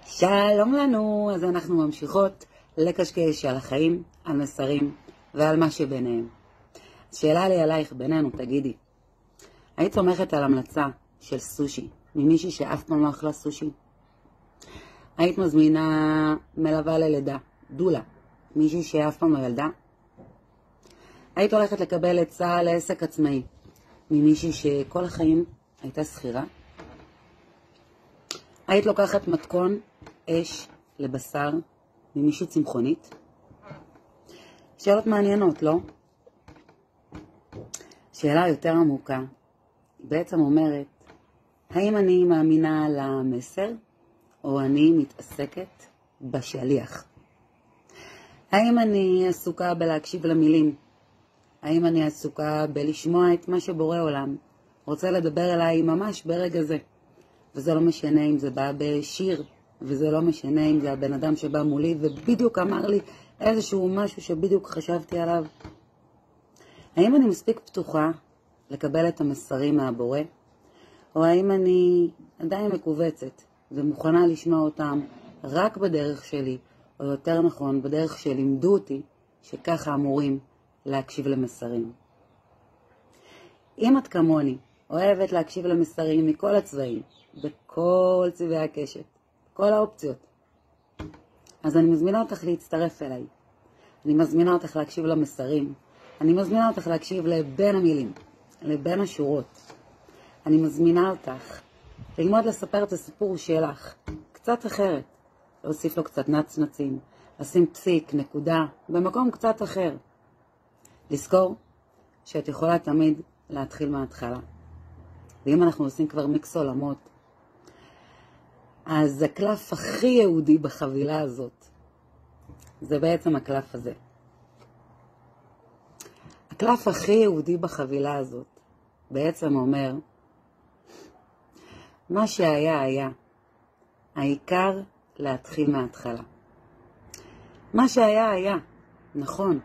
שלום לנו, אז אנחנו ממשיכות לקשקש על החיים, על מסרים ועל מה שביניהם. שאלה לי עלייך בינינו, תגידי, היית סומכת על המלצה של סושי ממישהי שאף פעם לא אכלה סושי? היית מזמינה מלווה ללידה, דולה, מישהי שאף פעם לא ילדה? היית הולכת לקבל עצה לעסק עצמאי ממישהי שכל החיים הייתה שכירה? היית לוקחת מתכון אש לבשר ממישהי צמחונית? שאלות מעניינות, לא? שאלה יותר עמוקה בעצם אומרת, האם אני מאמינה למסר או אני מתעסקת בשליח? האם אני עסוקה בלהקשיב למילים? האם אני עסוקה בלשמוע את מה שבורא עולם רוצה לדבר אליי ממש ברגע זה? וזה לא משנה אם זה בא בשיר, וזה לא משנה אם זה הבן אדם שבא מולי ובדיוק אמר לי איזשהו משהו שבדיוק חשבתי עליו. האם אני מספיק פתוחה לקבל את המסרים מהבורא, או האם אני עדיין מקובצת ומוכנה לשמוע אותם רק בדרך שלי, או יותר נכון בדרך שלימדו אותי שככה אמורים להקשיב למסרים. אם את כמוני אוהבת להקשיב למסרים מכל הצבעים, בכל צבעי הקשת, כל האופציות, אז אני מזמינה אותך להצטרף אליי. אני מזמינה אותך להקשיב למסרים. אני מזמינה אותך להקשיב לבין המילים, לבין השורות. אני מזמינה אותך ללמוד לספר את הסיפור שלך, קצת אחרת. להוסיף לו קצת נצנצים, לשים פסיק, נקודה, במקום קצת אחר. לזכור שאת יכולה תמיד להתחיל מההתחלה. ואם אנחנו עושים כבר מיקס עולמות, אז הקלף הכי יהודי בחבילה הזאת, זה בעצם הקלף הזה. הקלף הכי יהודי בחבילה הזאת בעצם אומר, מה שהיה היה, העיקר להתחיל מההתחלה. מה שהיה היה, נכון,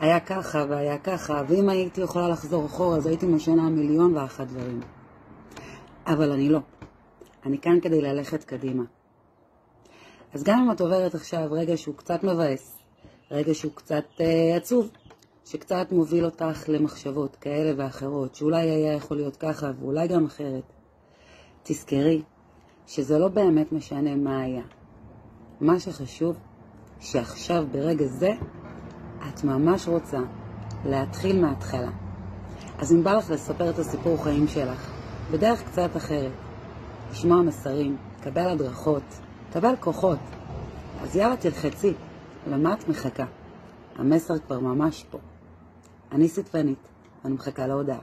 היה ככה והיה ככה, ואם הייתי יכולה לחזור אחורה, אז הייתי משנה 1,000,001 דברים. אבל אני לא. אני כאן כדי ללכת קדימה. אז גם אם את עוברת עכשיו רגע שהוא קצת מבאס, רגע שהוא קצת עצוב, שקצת מוביל אותך למחשבות כאלה ואחרות, שאולי היה יכול להיות ככה ואולי גם אחרת, תזכרי שזה לא באמת משנה מה היה. מה שחשוב, שעכשיו ברגע זה, את ממש רוצה להתחיל מההתחלה. אז אם בא לך לספר את הסיפור חיים שלך, בדרך קצת אחרת, לשמוע מסרים, קבל הדרכות, קבל כוחות, אז יאללה תלחצי, למה את מחכה? המסר כבר ממש פה. אני סטפנית, ואני מחכה להודעה.